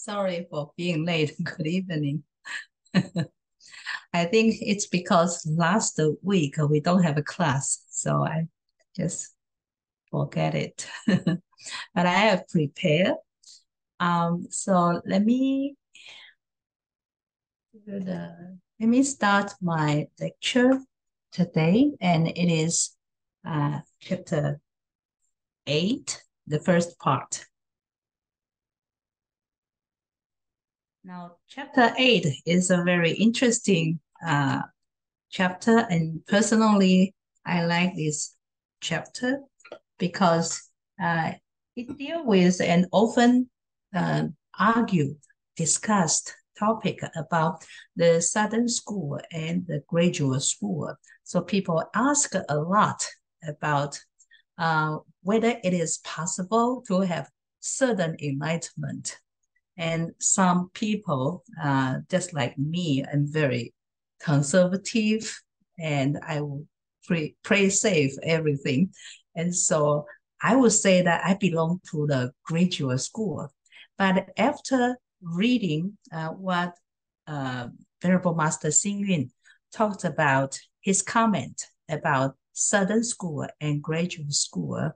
Sorry for being late. Good evening. I think it's because last week we don't have a class, so I just forget it. But I have prepared. So let me start my lecture today, and it is chapter 8, the first part. Now, chapter 8 is a very interesting chapter, and personally, I like this chapter because it deals with an often argued, discussed topic about the Southern school and the graduate school. So people ask a lot about whether it is possible to have certain enlightenment. And some people, just like me, I'm very conservative and I will play safe everything. And so I would say that I belong to the graduate school. But after reading what Venerable Master Xing Yun talked about, his comment about Southern school and graduate school,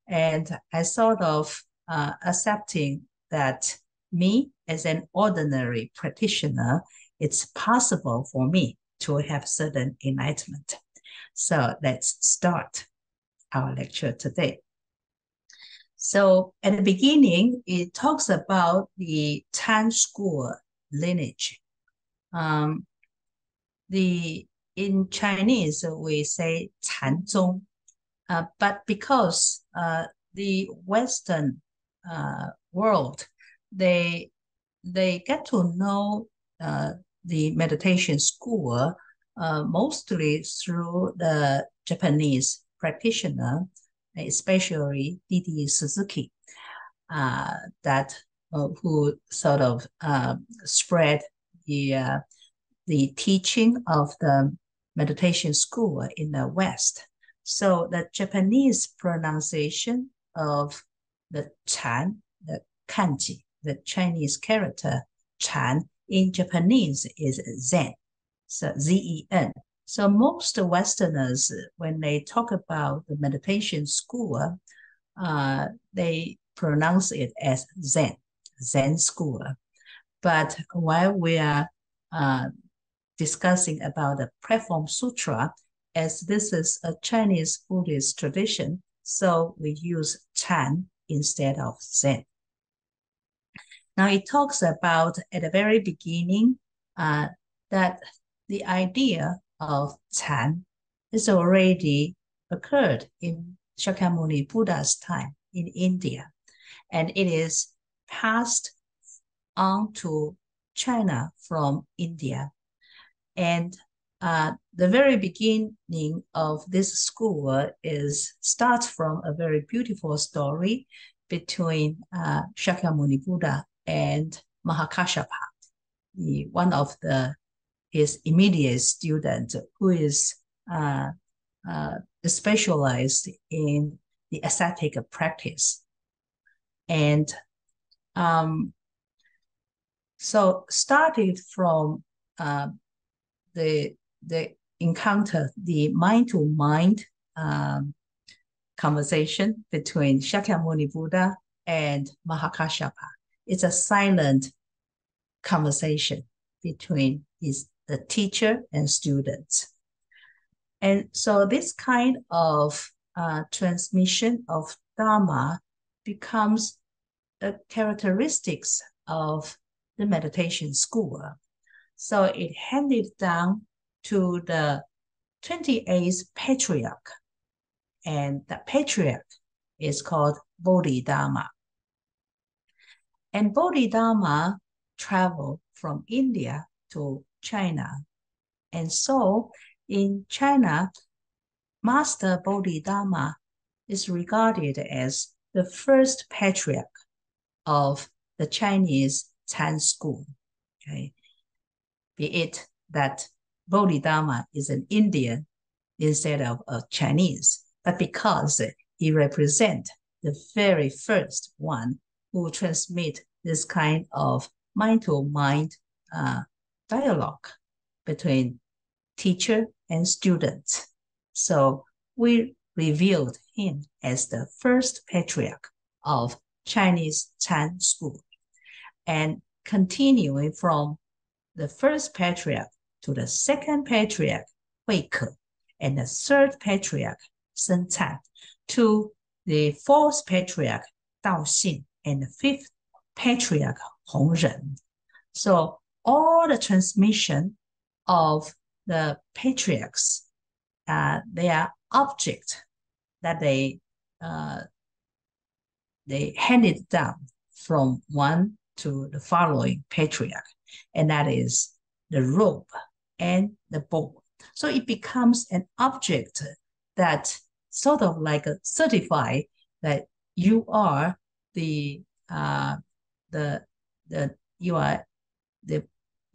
and I sort of accepting that me as an ordinary practitioner, it's possible for me to have certain enlightenment. So let's start our lecture today. So at the beginning, it talks about the Tan school lineage. In Chinese, we say 禅宗, but because the Western world, they get to know the meditation school mostly through the Japanese practitioner, especially D.D. Suzuki, that who sort of spread the teaching of the meditation school in the West. So the Japanese pronunciation of the Chan, the kanji, the Chinese character Chan in Japanese is Zen, so Z-E-N. So most Westerners, when they talk about the meditation school, they pronounce it as Zen school. But while we are discussing about the Platform Sutra, as this is a Chinese Buddhist tradition, so we use Chan instead of Zen. Now it talks about at the very beginning that the idea of Chan has already occurred in Shakyamuni Buddha's time in India, and it is passed on to China from India. And the very beginning of this school starts from a very beautiful story between Shakyamuni Buddha and Mahakashapa, one of his immediate students, who is specialized in the ascetic practice. And so started from the encounter, the mind-to-mind conversation between Shakyamuni Buddha and Mahakashapa. It's a silent conversation between the teacher and students. And so this kind of transmission of Dharma becomes a characteristics of the meditation school. So it handed down to the 28th patriarch, and the patriarch is called Bodhidharma. And Bodhidharma traveled from India to China. And so in China, Master Bodhidharma is regarded as the first patriarch of the Chinese Chan school. Okay, be it that Bodhidharma is an Indian instead of a Chinese, but because he represents the very first one who transmit this kind of mind-to-mind dialogue between teacher and students. So we revealed him as the first patriarch of Chinese Chan school. And continuing from the first patriarch to the second patriarch, Hui Ke, and the third patriarch, Sun Can, to the fourth patriarch, Dao Xin, and the fifth patriarch, Hong Ren. So all the transmission of the patriarchs, they are object that they handed down from one to the following patriarch, and that is the robe and the bowl. So it becomes an object that sort of like certify that you are you are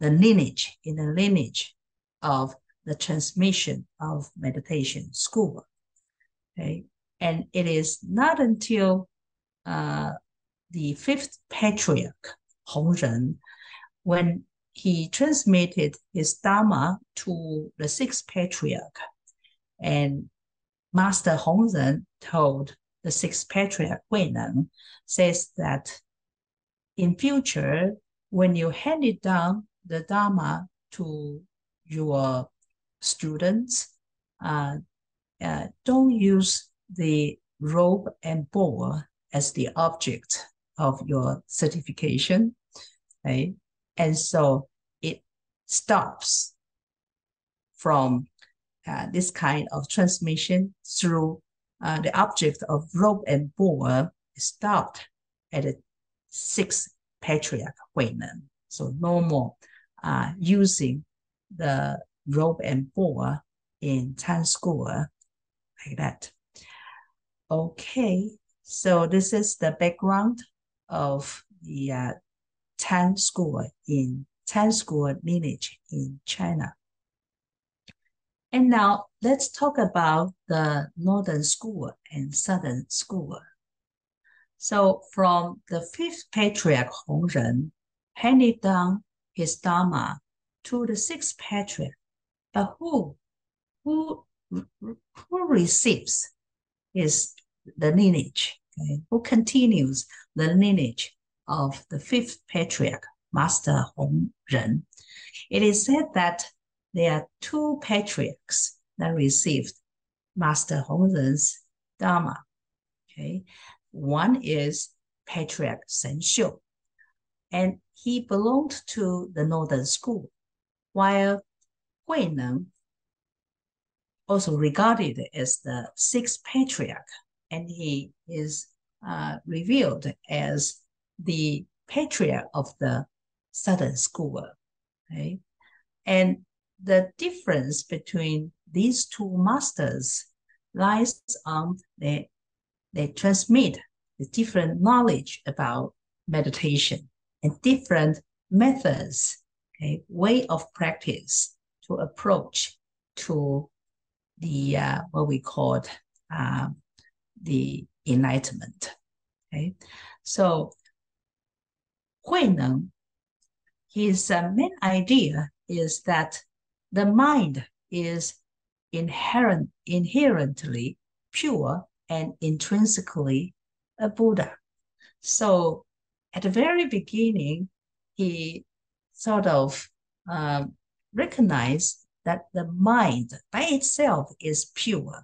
the lineage, in the lineage of the transmission of meditation school. Okay, and it is not until the fifth patriarch, Hong Ren, when he transmitted his Dharma to the sixth patriarch, and Master Hong Ren told the sixth patriarch, Hui Neng, says that in future, when you hand it down the Dharma to your students, don't use the robe and bowl as the object of your certification, right? And so it stops from this kind of transmission through the object of robe and bowl stopped at the sixth patriarch, Hui Neng. So no more using the robe and bowl in Chan school like that. Okay, so this is the background of the Chan school lineage in China. And now let's talk about the Northern school and Southern school. So from the fifth patriarch Hong Ren, handed down his Dharma to the sixth patriarch, but who receives the lineage, okay? Who continues the lineage of the fifth patriarch, Master Hong Ren? It is said that there are two patriarchs that received Master Hong Ren's Dharma. Okay, one is Patriarch Shen Xiu, and he belonged to the Northern school, while Hui Neng, also regarded as the sixth patriarch, and he is revealed as the patriarch of the Southern school. Okay? And the difference between these two masters lies on they transmit the different knowledge about meditation and different methods, okay, way of practice to approach to the what we call the enlightenment. Okay, so Hui Neng, his main idea is that the mind is inherently pure and intrinsically a Buddha. So at the very beginning, he sort of recognized that the mind by itself is pure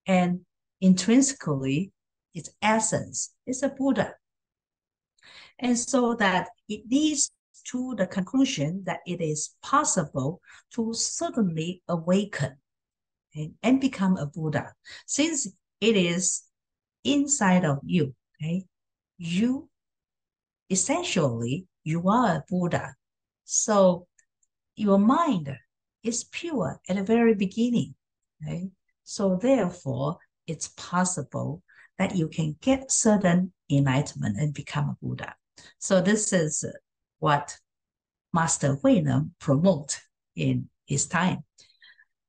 and intrinsically its essence is a Buddha. And so that it leads to the conclusion that it is possible to suddenly awaken and become a Buddha, since it is inside of you. Okay, you essentially you are a Buddha, so your mind is pure at the very beginning. Okay, so therefore it's possible that you can get certain enlightenment and become a Buddha. So this is what Master Hui Neng promote in his time.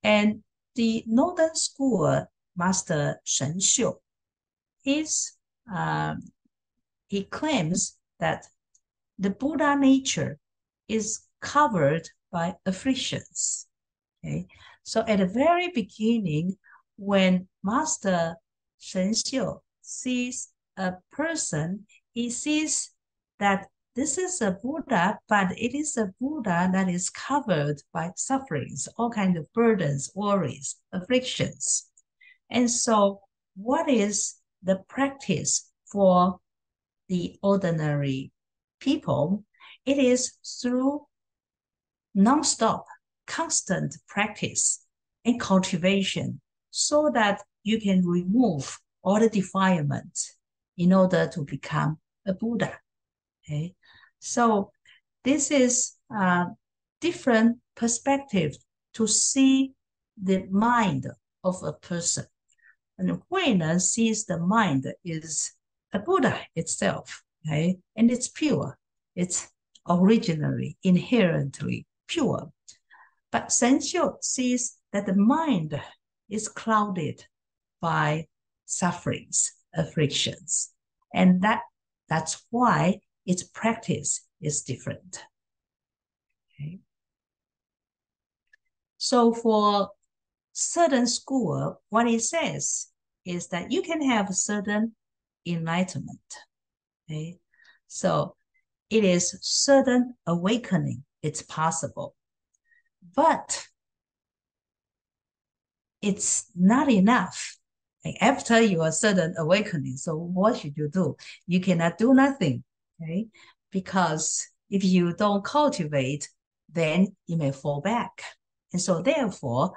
And the Northern school Master Shen Xiu, he claims that the Buddha nature is covered by afflictions. Okay, so at the very beginning, when Master Shen Xiu sees a person, he sees that this is a Buddha, but it is a Buddha that is covered by sufferings, all kinds of burdens, worries, afflictions. And so, what is the practice for the ordinary people? It is through non-stop, constant practice and cultivation so that you can remove all the defilements in order to become a Buddha. Okay, so this is a different perspective to see the mind of a person. And Huinan sees the mind is a Buddha itself, okay? And it's pure. It's originally, inherently pure. But Shen Xiu sees that the mind is clouded by sufferings, afflictions. And that's why its practice is different. Okay. So for certain school, what it says is that you can have certain enlightenment. Okay? So it is certain awakening. It's possible. But it's not enough. After your sudden awakening, so what should you do? You cannot do nothing, okay? Because if you don't cultivate, then you may fall back. And so therefore,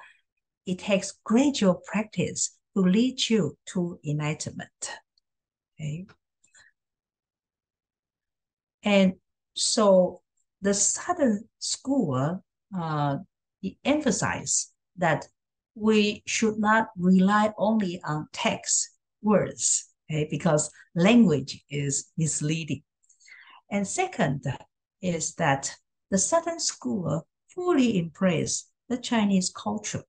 it takes gradual practice to lead you to enlightenment, okay? And so the Southern school emphasizes that we should not rely only on text words, okay, because language is misleading. And second is that the Southern school fully embrace the Chinese culture,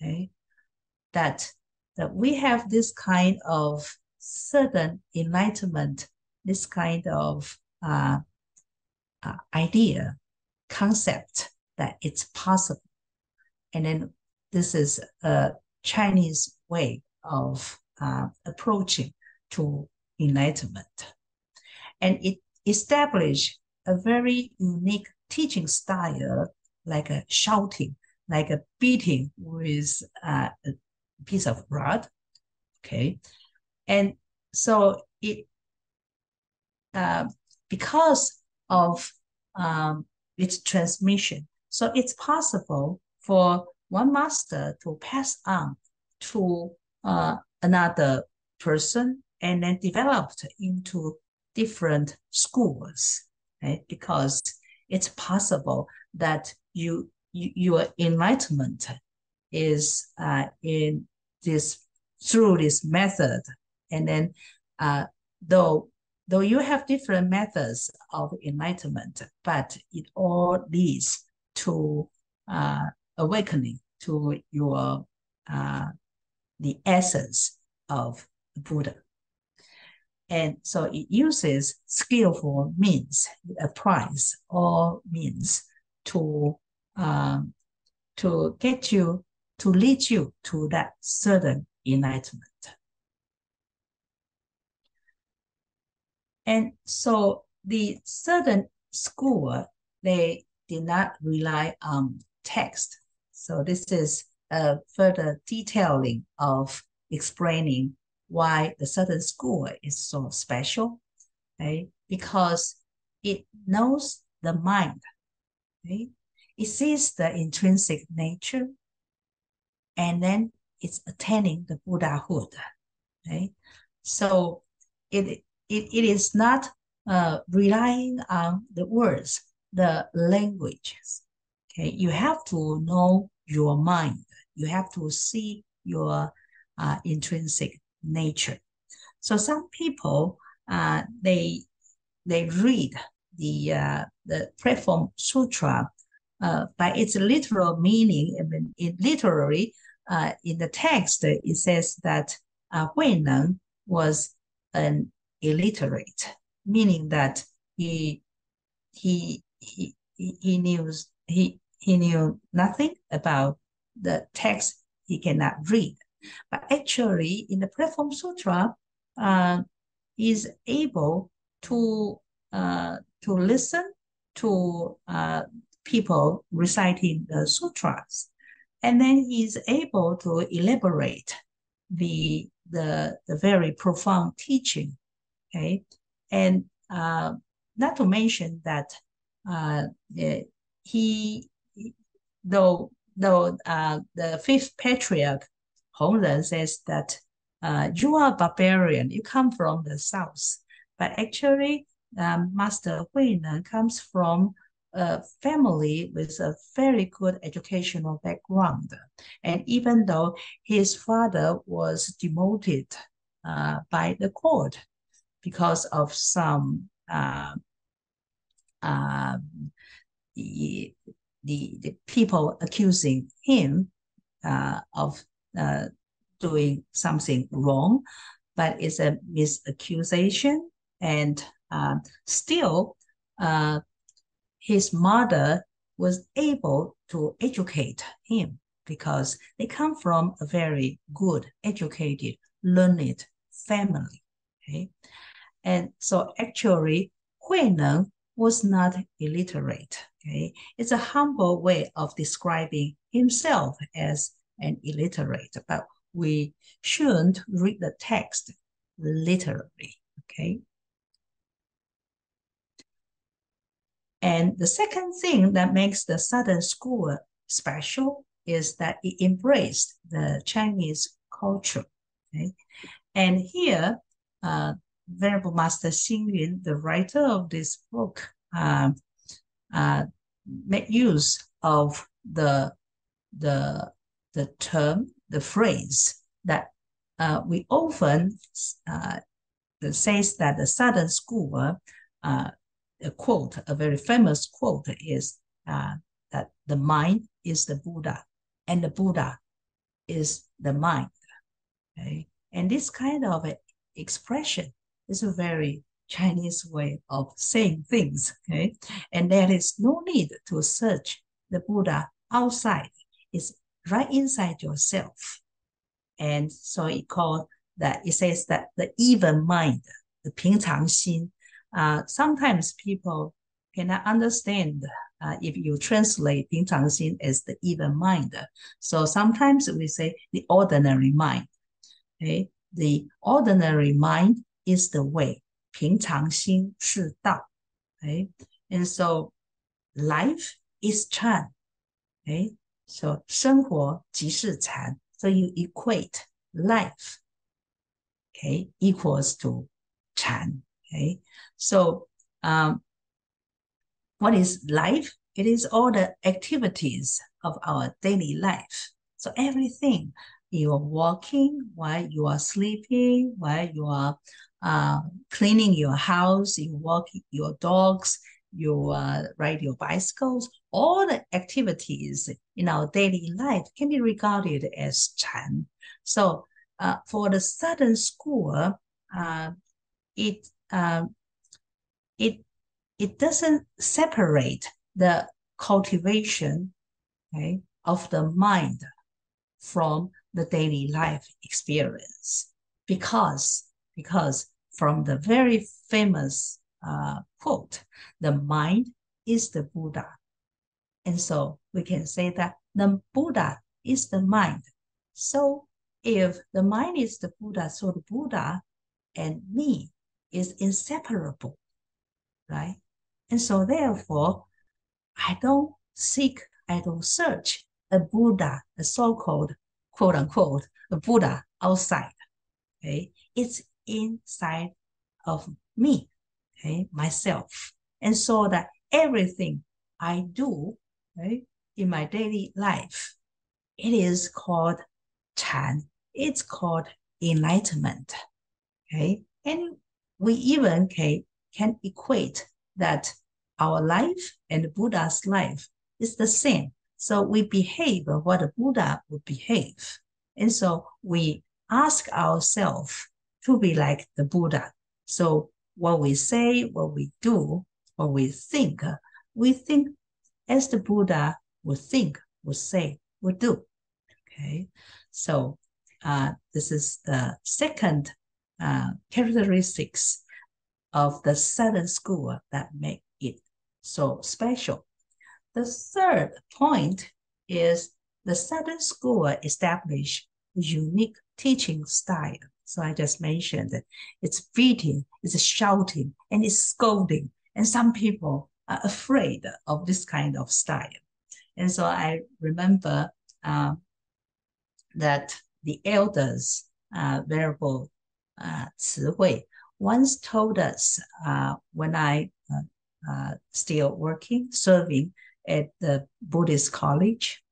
okay, that we have this kind of certain enlightenment, this kind of idea, concept that it's possible. And then this is a Chinese way of approaching to enlightenment. And it established a very unique teaching style, like a shouting, like a beating with a piece of rod, okay? And so it, because of its transmission, so it's possible for one master to pass on to another person and then developed into different schools, right? Because it's possible that your enlightenment is in this through this method, and then though you have different methods of enlightenment, but it all leads to awakening to your the essence of Buddha. And so it uses skillful means, it applies all means to get you, to lead you to that certain enlightenment. And so the certain school, they did not rely on text. So this is a further detailing of explaining why the Southern school is so special, right? Because it knows the mind, right? It sees the intrinsic nature, and then it's attaining the Buddhahood, right? So it is not relying on the words, the languages. Okay, you have to know your mind. You have to see your intrinsic nature. So some people they read the platform sutra by its literal meaning. I mean, literally in the text it says that Huineng was an illiterate, meaning that he he knew nothing about the text he cannot read. But actually, in the Platform Sutra, is able to listen to people reciting the sutras, and then he's able to elaborate the very profound teaching. Okay, and not to mention that he though the fifth patriarch Hongren says that you are a barbarian, you come from the south, but actually Master Huinen comes from a family with a very good educational background. And even though his father was demoted by the court because of some the people accusing him of doing something wrong, but it's a misaccusation. And still, his mother was able to educate him because they come from a very good, educated, learned family. Okay? And so actually, Huineng was not illiterate. Okay? It's a humble way of describing himself as an illiterate, but we shouldn't read the text literally. Okay? And the second thing that makes the Southern School special is that it embraced the Chinese culture. Okay? And here, Venerable Master Xing Yun, the writer of this book, make use of the term, the phrase that we often says that the Southern School, a quote, a very famous quote is that the mind is the Buddha and the Buddha is the mind. Okay? And this kind of expression is a very Chinese way of saying things. Okay? And there is no need to search the Buddha outside. It's right inside yourself. And so it says that the even mind, the 平常心, sometimes people cannot understand if you translate 平常心 as the even mind. So sometimes we say the ordinary mind. Okay? The ordinary mind is the way. 平常心是道. Okay? And so life is Chan. Okay? So 生活即是禅. So you equate life, okay, equals to Chan. Okay? So what is life? It is all the activities of our daily life. So everything, you are walking, while you are sleeping, while you are cleaning your house, you walk your dogs, you ride your bicycles, all the activities in our daily life can be regarded as Chan. So for the Southern School, it doesn't separate the cultivation, okay, of the mind from the daily life experience, because from the very famous quote, the mind is the Buddha. And so we can say that the Buddha is the mind. So if the mind is the Buddha, so the Buddha and me is inseparable, right? And so therefore, I don't search a Buddha, a so-called, quote unquote, a Buddha outside. Okay? It's inside of me, okay, myself. And so that everything I do, okay, in my daily life, it is called Chan. It's called enlightenment. Okay? And we even can equate that our life and Buddha's life is the same. So we behave what a Buddha would behave. And so we ask ourselves to be like the Buddha. So what we say, what we do or we think as the Buddha would think, would say, would do. Okay, so this is the second characteristics of the Southern school that make it so special. The third point is the Southern school established a unique teaching style. So I just mentioned that it's beating, it's shouting, and it's scolding. And some people are afraid of this kind of style. And so I remember that the elders, Venerable Hui, once told us when I still working, serving at the Buddhist college.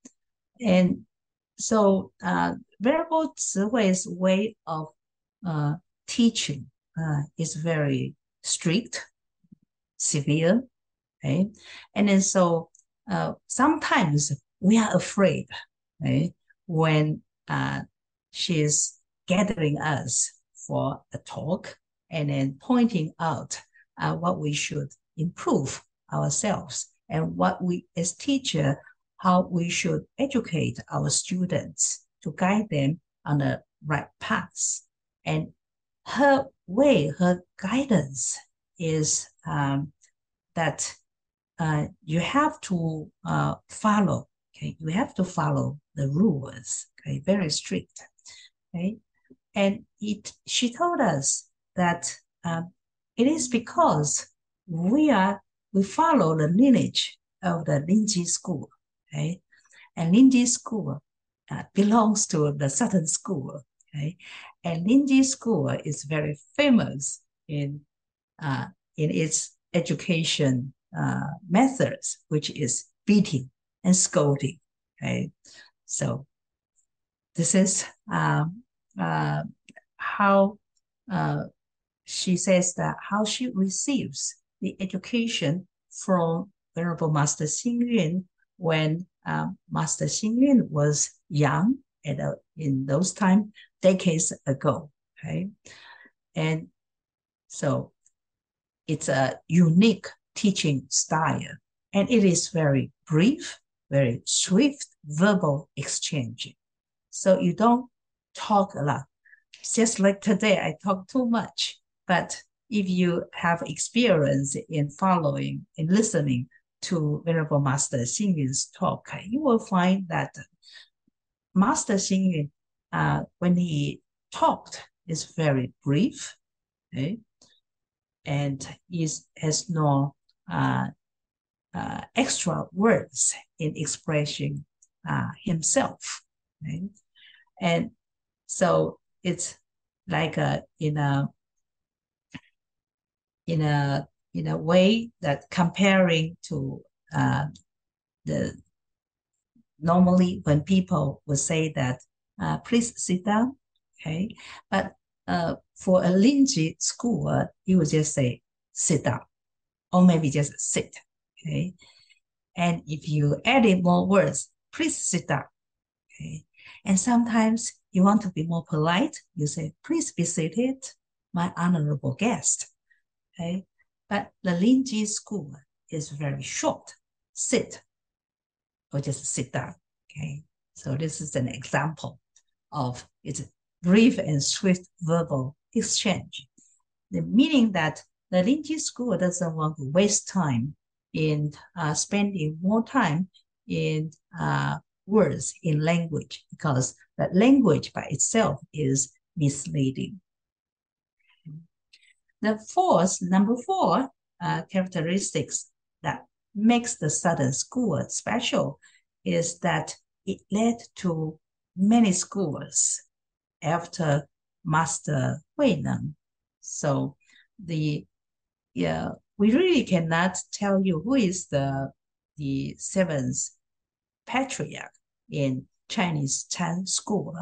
And so Venerable Hui's way of teaching is very strict, severe, okay? And then so sometimes we are afraid, okay, when she's gathering us for a talk and then pointing out what we should improve ourselves and what we as teacher, how we should educate our students to guide them on the right path. And her way, her guidance is that you have to follow. Okay, you have to follow the rules. Okay, very strict. Okay, and she told us that it is because we follow the lineage of the Linji school. Okay, and Linji school belongs to the Southern school. Okay, and Linji school is very famous in its education methods, which is beating and scolding. Okay, so this is how she says that how she receives the education from Venerable Master Xing when Master Xing was young in those times, decades ago. Okay, and so it's a unique teaching style, and it is very brief, very swift verbal exchange. So you don't talk a lot. Just like today, I talk too much. But if you have experience in following and listening to Venerable Master Xing's talk, you will find that Master Xing, when he talked, is very brief, okay? And has no extra words in expressing himself. Okay? And so it's like in a way that comparing to the normally when people would say that please sit down, okay, but for a Linji school, you would just say sit down, or maybe just sit, okay. And if you added more words, please sit down, okay. And sometimes you want to be more polite, you say, please be seated, my honorable guest, okay. But the Linji school is very short, sit, or just sit down, okay. So this is an example of its brief and swift verbal exchange. The meaning that the Linji school doesn't want to waste time in spending more time in words in language, because that language by itself is misleading. The number four characteristics that makes the Southern school special is that it led to many schools after Master Huineng. So we really cannot tell you who is the seventh patriarch in Chinese Chan school,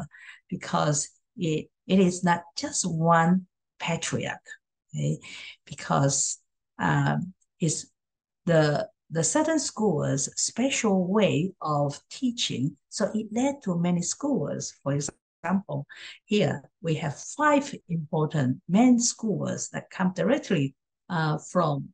because it is not just one patriarch, okay? Because it's the Southern school's special way of teaching, so it led to many schools. For example, here we have 5 important main schools that come directly from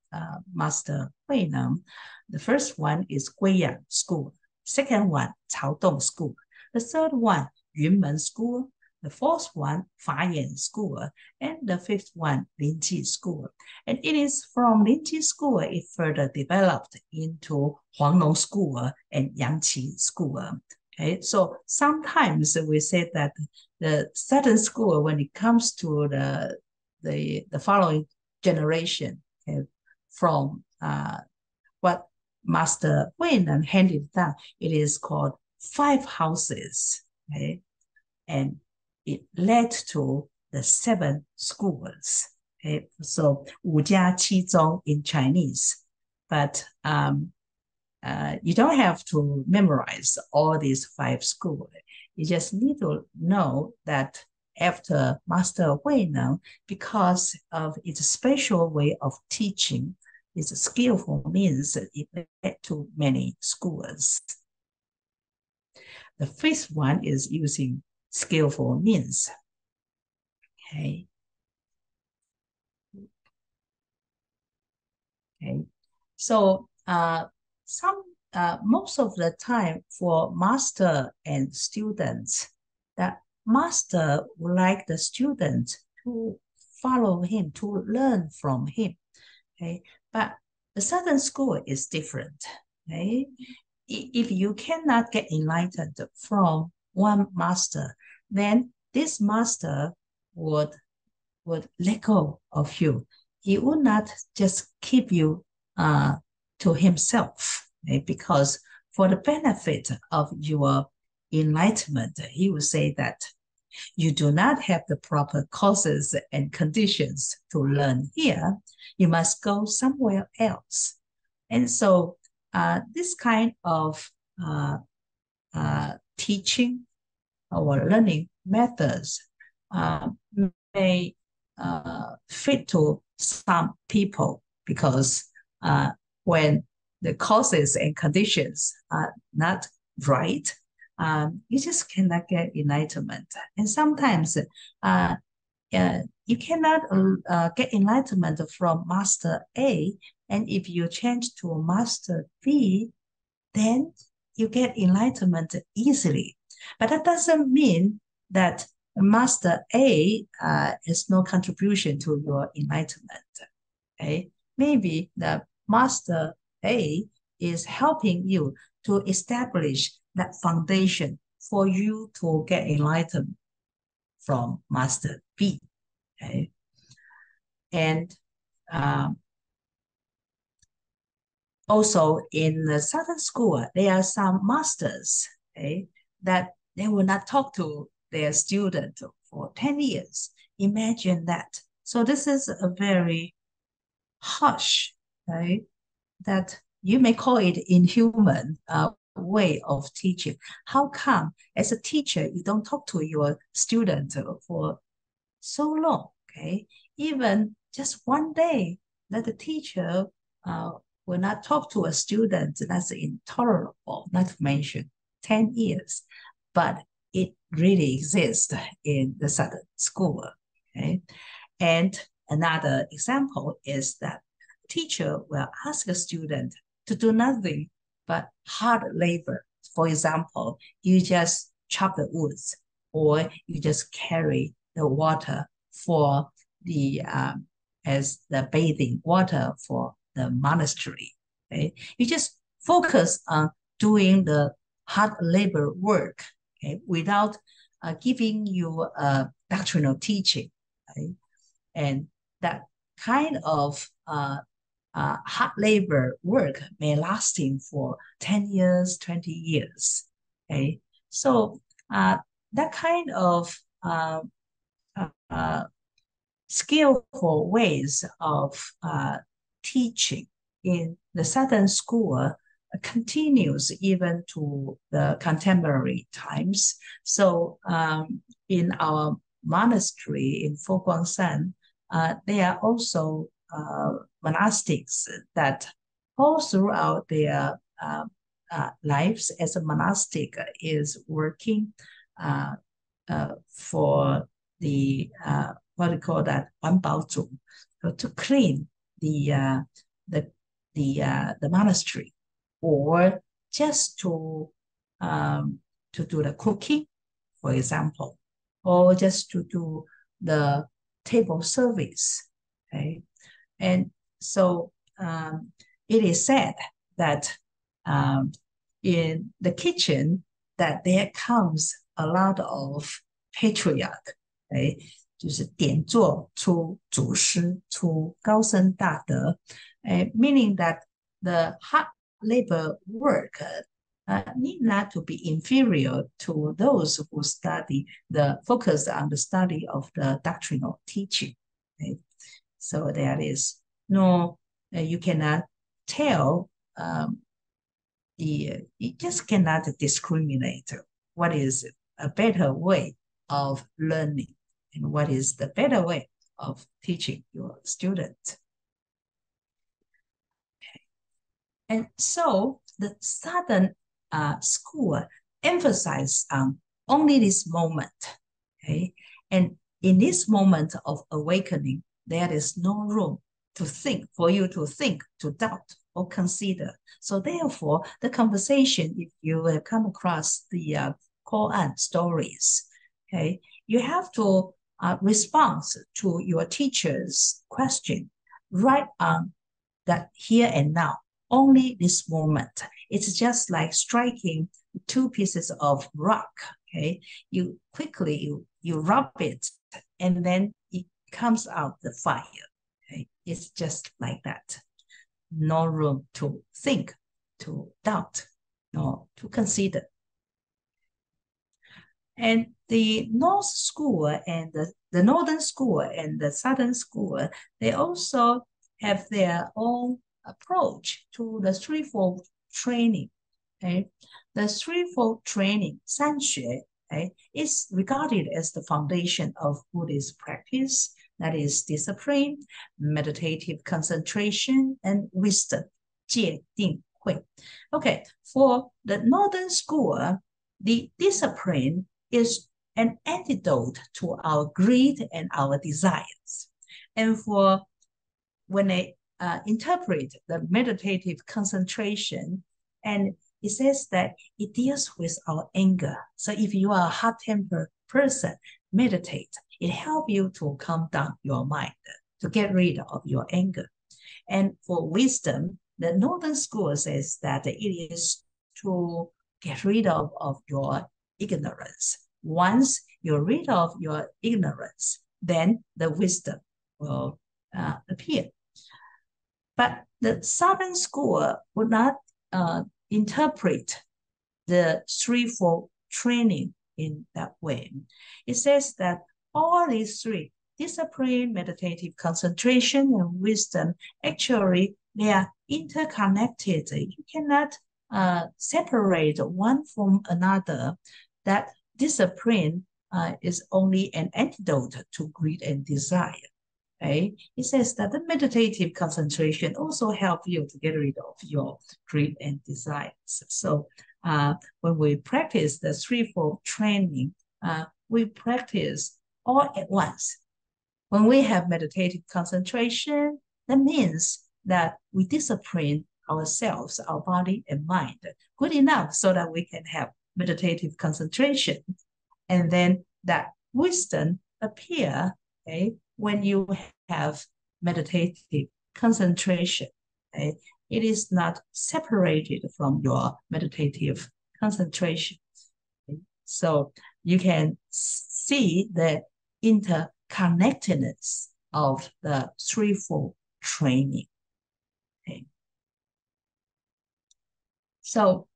Master Huineng. The first one is Guiyang School. Second one, Caodong School. The third one, Yunmen School. The fourth one, Fayan School. And the fifth one, Linji School. And it is from Linji School, it further developed into Huanglong School and Yangqi School. Okay, so sometimes we say that the certain school, when it comes to the following generation, okay, from what Master Huineng handed down, it is called 5 houses, okay, and it led to the 7 schools. Okay, so 五家七宗 in Chinese, but you don't have to memorize all these 5 schools. You just need to know that after Master Huineng, because of its special way of teaching, its skillful means, it led to many schools. The fifth one is using skillful means. Okay. Okay. So most of the time for master and students, that master would like the student to follow him, to learn from him. Okay. But the southern school is different. Okay. If you cannot get enlightened from one master, then this master would let go of you. He would not just keep you to himself, okay? Because for the benefit of your enlightenment, he will say that you do not have the proper causes and conditions to learn here. You must go somewhere else. And so this kind of teaching or learning methods may fit to some people, because when the causes and conditions are not right, you just cannot get enlightenment. And sometimes you cannot get enlightenment from Master A, and if you change to Master B, then you get enlightenment easily. But that doesn't mean that Master A has no contribution to your enlightenment. Okay? Maybe the Master A is helping you to establish that foundation for you to get enlightened from Master B. Okay? And also in the Southern School, there are some masters, okay, that they will not talk to their student for 10 years. Imagine that. So this is a very harsh, right? That you may call it inhuman way of teaching. How come as a teacher, you don't talk to your student for so long, okay? Even just one day that the teacher will not talk to a student, that's intolerable, not to mention 10 years. But it really exists in the Southern School, okay? And another example is that teacher will ask a student to do nothing but hard labor. For example, you just chop the woods, or you just carry the water for the as the bathing water for the monastery. Okay? You just focus on doing the hard labor work, okay, without giving you a doctrinal teaching. Okay? And that kind of hard labor work may lasting for 10 years, 20 years. Okay? So that kind of skillful ways of teaching in the Southern School continues even to the contemporary times. So in our monastery in FoGuangHuB, there are also monastics that all throughout their lives as a monastic is working for the what we call that 环保组, to clean the the monastery, or just to do the cooking, for example, or just to do the table service. Okay, and so it is said that in the kitchen that there comes a lot of patriarch, 哎，就是点做出祖师，出高僧大德，哎，meaning that the hard labor work need not to be inferior to those who study the focus on the study of the doctrinal teaching. Okay? So there is no, you cannot tell, you just cannot discriminate what is a better way of learning and what is the better way of teaching your student. Okay. And so the Southern school emphasizes on only this moment. Okay. And in this moment of awakening, there is no room to think, for you to think, to doubt, or consider. So therefore, the conversation, if you have come across the Quran stories, okay, you have to respond to your teacher's question right on that here and now, only this moment. It's just like striking two pieces of rock, okay? You quickly, you rub it, and then it comes out the fire, okay? It's just like that. No room to think, to doubt, nor to consider. And the North School and the Northern School and the Southern School, they also have their own approach to the threefold training. Okay? The threefold training, 三学, okay, is regarded as the foundation of Buddhist practice. That is discipline, meditative concentration, and wisdom. 戒定慧. Okay, for the Northern School, the discipline is an antidote to our greed and our desires. And for when they interpret the meditative concentration, and it says that it deals with our anger. So if you are a hot-tempered person, meditate. It helps you to calm down your mind, to get rid of your anger. And for wisdom, the Northern School says that it is to get rid of your ignorance. Once you're rid of your ignorance, then the wisdom will appear. But the Southern School would not interpret the threefold training in that way. It says that all these three, discipline, meditative concentration, and wisdom, actually, they are interconnected. You cannot separate one from another. That discipline is only an antidote to greed and desire. Okay? It says that the meditative concentration also helps you to get rid of your greed and desires. So when we practice the threefold training, we practice all at once. When we have meditative concentration, that means that we discipline ourselves, our body and mind, good enough so that we can have meditative concentration. And then that wisdom appear, okay, when you have meditative concentration. Okay? It is not separated from your meditative concentration. Okay? So you can see the interconnectedness of the threefold training. Okay. So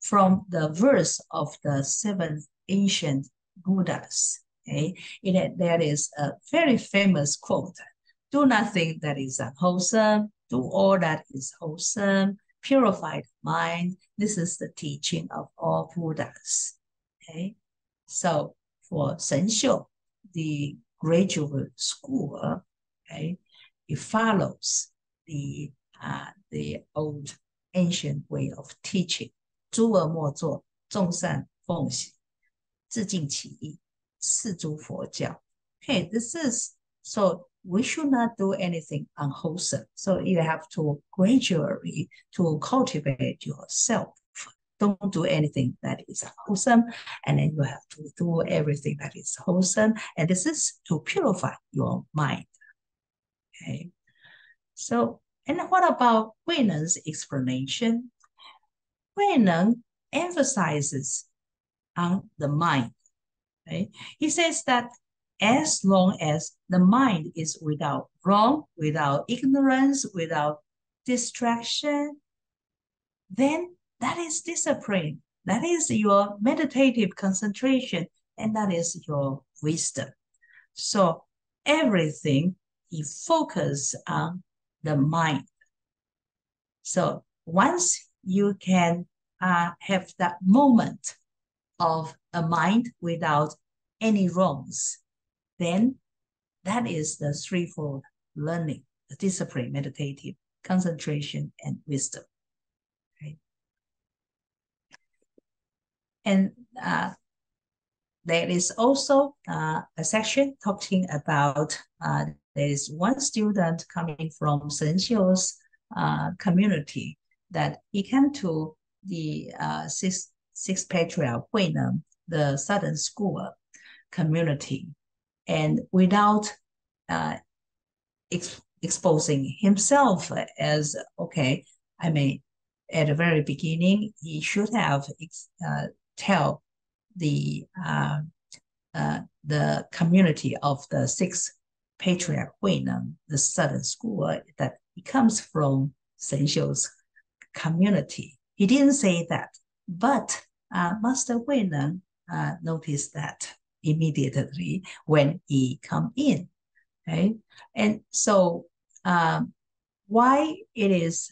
from the verse of the seven ancient Buddhas, okay, there is a very famous quote: "Do nothing that is unwholesome, do all that is wholesome, purified mind." This is the teaching of all Buddhas. Okay, so for Shen Xiu, the graduate school, okay, it follows the old ancient way of teaching. 诸恶莫作，众善奉行，自净其意，是诸佛教. Okay, this is So we should not do anything unwholesome. So you have to gradually to cultivate yourself. Don't do anything that is wholesome, and then you have to do everything that is wholesome. And this is to purify your mind. Okay. So, and what about Hui Neng's explanation? Hui Neng emphasizes on the mind. Right? He says that as long as the mind is without wrong, without ignorance, without distraction, then that is discipline. That is your meditative concentration, and that is your wisdom. So everything you focus on the mind. So once you can have that moment of a mind without any wrongs, then that is the threefold learning: the discipline, meditative, concentration, and wisdom. Right? And there is also a section talking about there is one student coming from Shen Xiu's community that he came to the sixth patriarch Hui Neng, the southern school community, and without exposing himself as, okay, I mean, at the very beginning, he should have tell the community of the sixth patriarch Hui Neng, the southern school, that he comes from Shen Xiu's community. He didn't say that, but Master Hui Neng noticed that immediately when he come in. Okay, and so why it is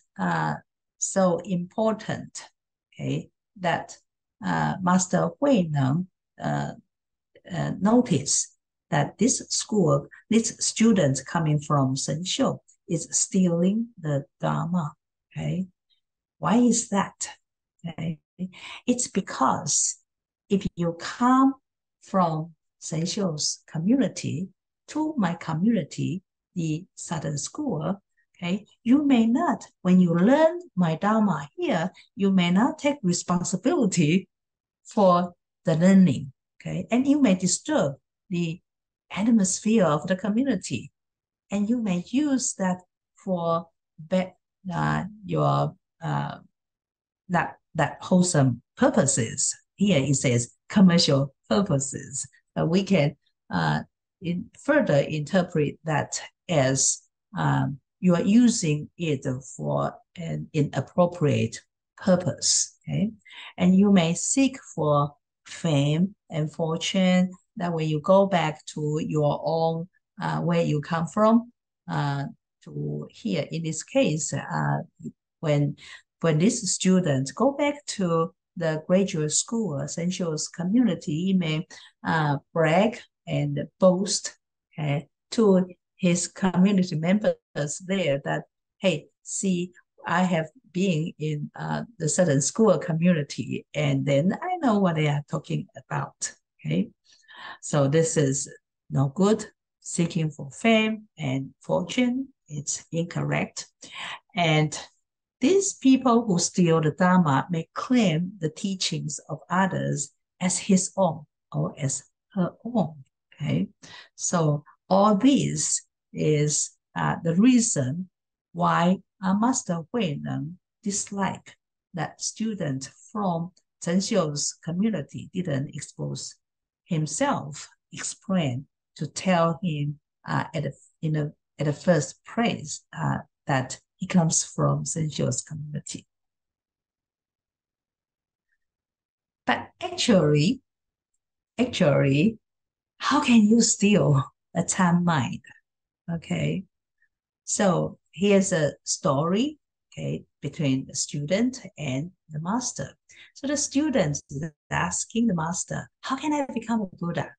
so important, okay, that Master Hui Neng notice that this school, this student coming from Shen Xiu is stealing the Dharma. Okay, why is that? Okay, it's because if you come from Shen Xiu's community to my community, the Southern School, okay, you may not, when you learn my Dharma here, you may not take responsibility for the learning, okay, and you may disturb the atmosphere of the community, and you may use that for your that wholesome purposes. Here it says commercial purposes. We can further interpret that as you are using it for an inappropriate purpose. Okay, and you may seek for fame and fortune. That when you go back to your own where you come from, to here in this case, when this student go back to the graduate school, Shen Xiu's community, he may brag and boast to his community members there that, hey, see, I have been in the certain school community, and then I know what they are talking about. Okay, so this is no good. Seeking for fame and fortune, it's incorrect. And these people who steal the Dharma may claim the teachings of others as his own or as her own. Okay, so all this is the reason why Master Hui Neng disliked that student from Chen Xiu's community didn't expose himself, explain to tell him at the first place that he comes from Shen Xiu's community. But actually, how can you steal a Tam mind? Okay, so here's a story, okay, between the student and the master. So the student is asking the master, how can I become a Buddha?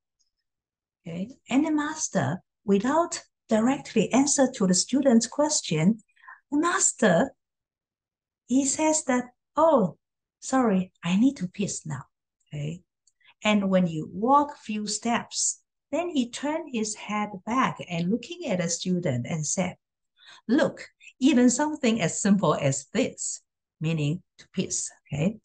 Okay, and the master, without directly answer to the student's question, the master, he says that, oh, sorry, I need to piss now. Okay, and when you walk few steps, Then he turned his head back and looking at the student and said, look, even something as simple as this, meaning to peace, okay,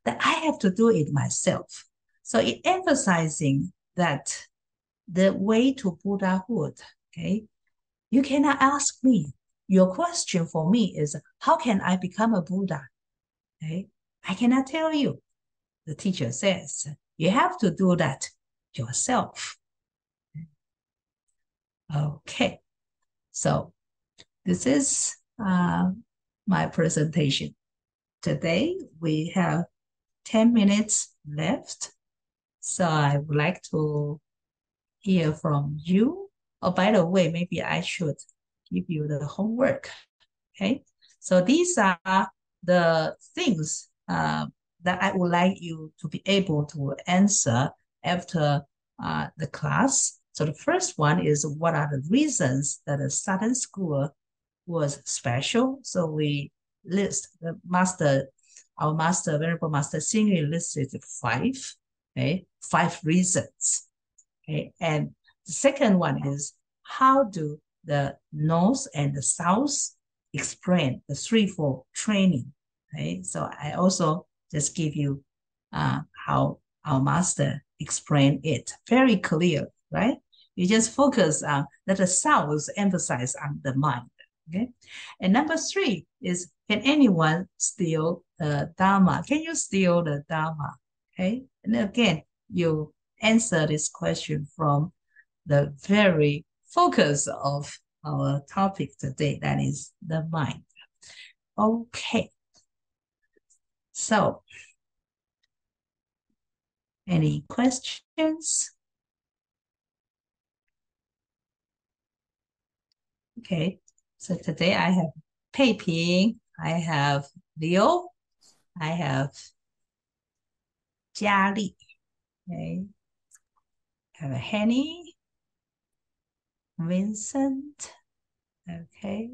that I have to do it myself. So it emphasizing that the way to Buddhahood, okay, you cannot ask me. Your question for me is, how can I become a Buddha? Okay, I cannot tell you. The teacher says, you have to do that yourself. Okay, so this is my presentation. Today we have 10 minutes left. So I would like to hear from you. Oh, by the way, maybe I should give you the homework. Okay, so these are the things that I would like you to be able to answer after the class. So the first one is, what are the reasons that the Southern School was special? So we list the master, our master, Venerable Master Xing listed five reasons. Okay, and the second one is, how do the North and the South explain the threefold training? Okay, so I also just give you how our master explained it very clear, right? You just focus on that the South emphasize on the mind. Okay, and number three is, can anyone steal the Dharma? Can you steal the Dharma? Okay, and again, you answer this question from the very focus of our topic today, that is the mind. Okay, so any questions? Okay, so today I have Pei Ping, I have Liu, I have Jia Li, okay, I have Henny, Vincent, okay,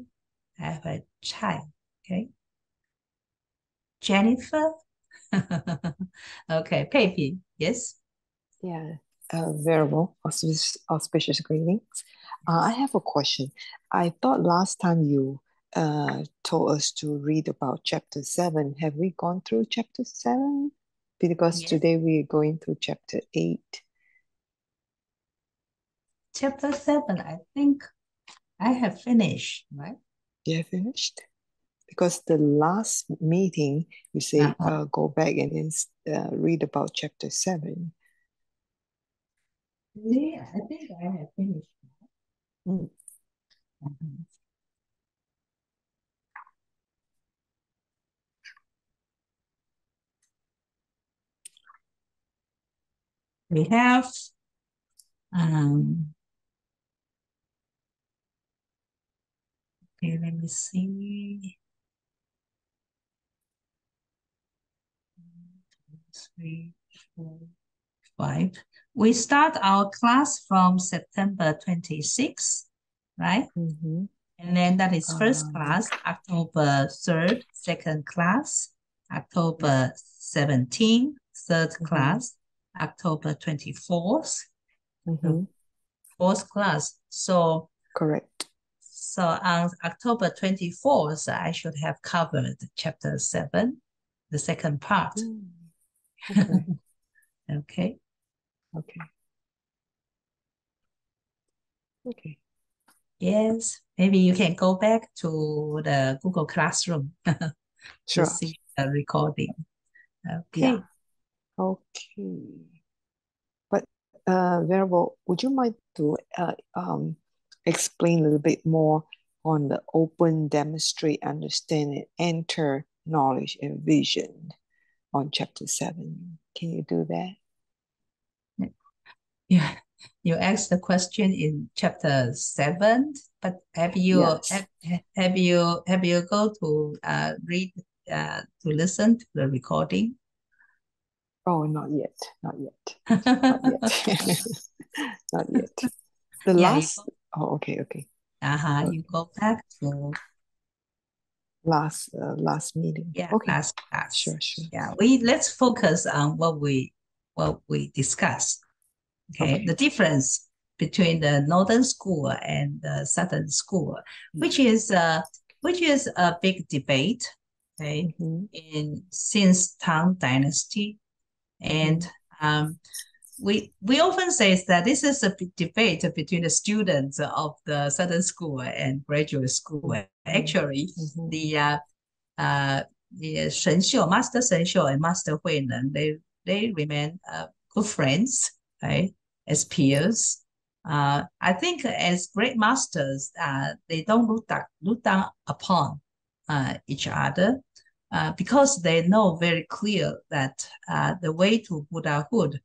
I have a Chai, okay, Jennifer, okay, Pei Ping, yes? Yeah, venerable, auspicious greetings. I have a question. I thought last time you told us to read about chapter 7. Have we gone through chapter 7? Because Yes. today we are going through chapter 8. Chapter 7, I think I have finished, right? You have finished? Because the last meeting, you say go back and then read about chapter 7. Yeah, I think I have finished. Mm. We have okay, let me see. 3, 4, 5. We start our class from September 26th, right? Mm-hmm. And then that is first class, October 3rd, second class, October 17th, third class, October 24th, the fourth class. So correct. So on October 24th, I should have covered chapter 7, the second part. Okay. Okay. Okay. Okay. Yes, maybe you can go back to the Google Classroom Sure. to see the recording. Okay. Yeah. Okay. But Venerable, would you mind to explain a little bit more on the open, demonstrate, understand, and enter knowledge and vision on chapter 7? Can you do that? Yeah. You asked the question in chapter 7, but have you Yes. have you go to read to listen to the recording? Oh, not yet. Not yet. Not yet. Not yet. The Yeah, last. Oh, okay. Okay. Okay. you go back to Last meeting. Okay. last class. Sure. Sure. Yeah, let's focus on what we discussed. Okay, Okay. the difference between the Northern School and the Southern School, which is a big debate, okay, since Tang Dynasty, and we often say that this is a big debate between the students of the Southern School and graduate school. Actually, the Shen Xiu, Master Shen Xiu and Master Hui Neng, they remain good friends, right, as peers. I think as great masters, they don't look down upon each other because they know very clear that the way to Buddhahood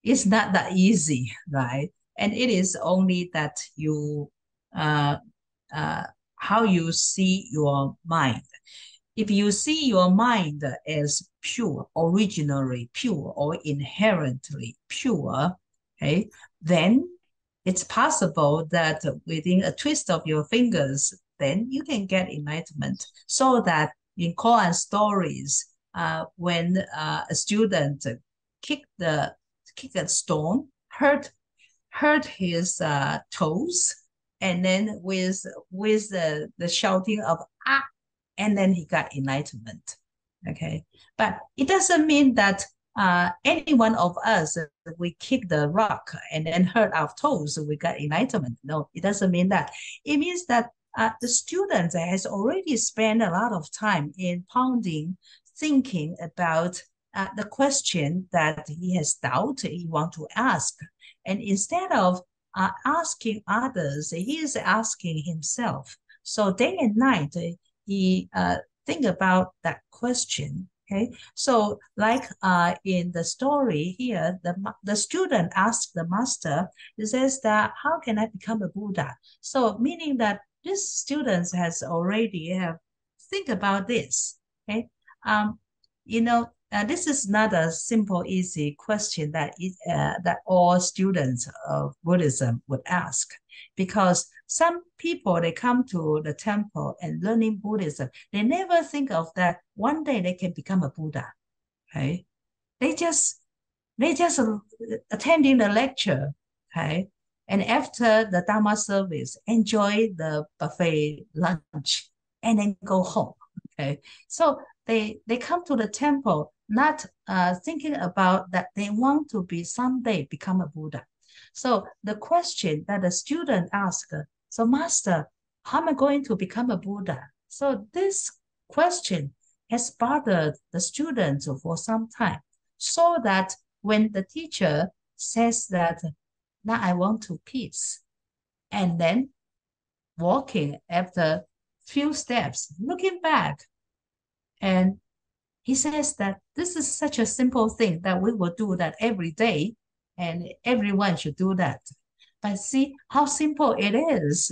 is not that easy, right? And it is only that you how you see your mind. If you see your mind as pure, originally pure, or inherently pure, okay, then it's possible that within a twist of your fingers, then you can get enlightenment. So that in Koan stories, when a student kicked a stone, hurt his toes, and then with the shouting of ah, and then he got enlightenment. Okay, but it doesn't mean that any one of us, we kick the rock and then hurt our toes, we got enlightenment. No, it doesn't mean that. It means that the student has already spent a lot of time in pondering, thinking about the question that he has doubt he want to ask. And instead of asking others, he is asking himself. So day and night, he think about that question. Okay, so like in the story here, the student asked the master. He says that how can I become a Buddha? So meaning that this student has already have think about this. Okay, you know, this is not a simple, easy question that that all students of Buddhism would ask, because some people, they come to the temple and learning Buddhism, they never think of that one day they can become a Buddha. Okay, they just attending the lecture. Okay, and after the Dharma service, enjoy the buffet lunch and then go home. Okay, so they come to the temple not thinking about that they want to be someday become a Buddha. So the question that the student asks, so master, how am I going to become a Buddha? So this question has bothered the students for some time, so that when the teacher says that, now I want to peace, and then walking after few steps, looking back, and he says that this is such a simple thing that we will do that every day, and everyone should do that. But see how simple it is.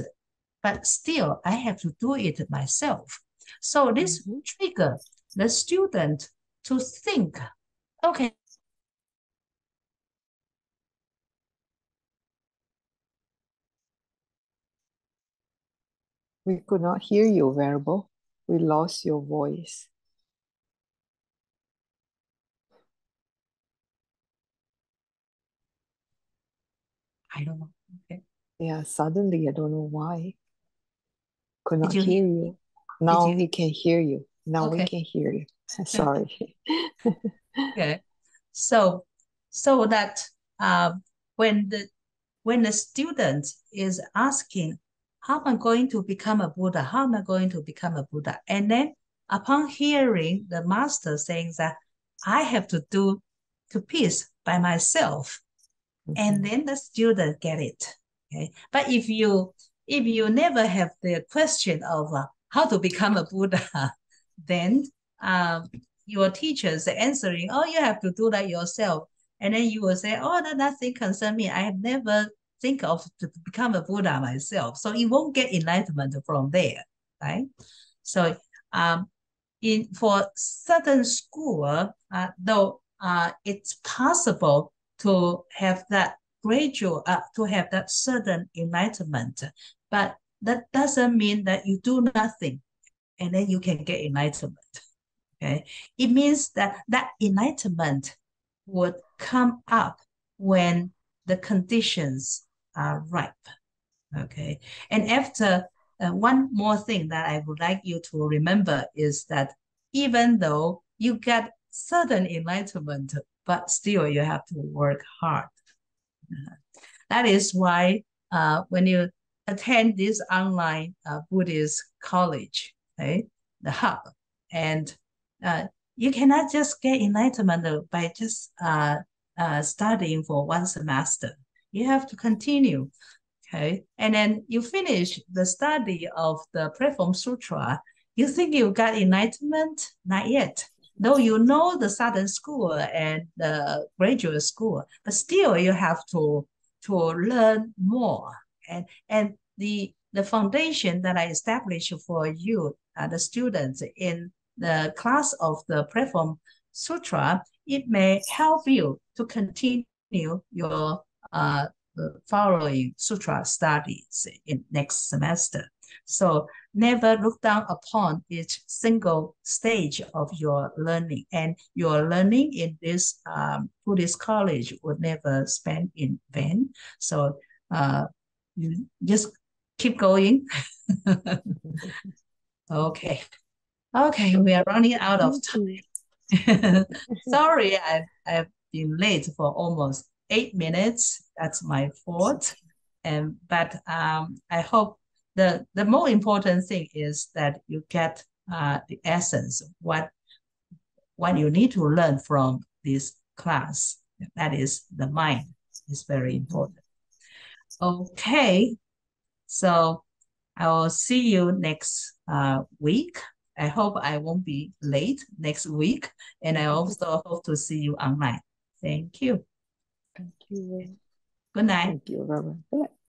But still, I have to do it myself. So this trigger the student to think, okay. We could not hear you, Venerable. We lost your voice. I don't know. Okay. Yeah, suddenly, I don't know why. Could not Did you hear hear you. me? Now Did we you? can hear you. Now we Okay. can hear you. Sorry. Okay. So that when the student is asking, how am I going to become a Buddha? How am I going to become a Buddha? And then upon hearing the master saying that I have to do to peace by myself, and then the student get it. Okay, but if you never have the question of how to become a Buddha, then your teachers answering, oh, you have to do that yourself, and then you will say, oh, that nothing concern me. I have never think of to become a Buddha myself, so you won't get enlightenment from there, right? So in for certain school, though it's possible to have that gradual, to have that certain enlightenment, but that doesn't mean that you do nothing and then you can get enlightenment. Okay, it means that that enlightenment would come up when the conditions are ripe. Okay. And after one more thing that I would like you to remember is that even though you get certain enlightenment, but still you have to work hard. That is why when you attend this online Buddhist college, okay, the hub, and you cannot just get enlightenment by just studying for one semester. You have to continue. Okay, and then you finish the study of the Platform Sutra. You think you got enlightenment? Not yet. Though you know the Southern School and the graduate school, but still you have to learn more. And the foundation that I established for you, the students in the class of the Platform Sutra, it may help you to continue your following Sutra studies in next semester. So never look down upon each single stage of your learning, and your learning in this Buddhist college would never spend in vain. So you just keep going. Okay. Okay, we are running out of time. Sorry, I've been late for almost 8 minutes. That's my fault. But I hope the more important thing is that you get the essence, what you need to learn from this class. That is the mind is very important. Okay, so I will see you next week. I hope I won't be late next week. And I also hope to see you online. Thank you. Thank you. Good night. Thank you, Reverend.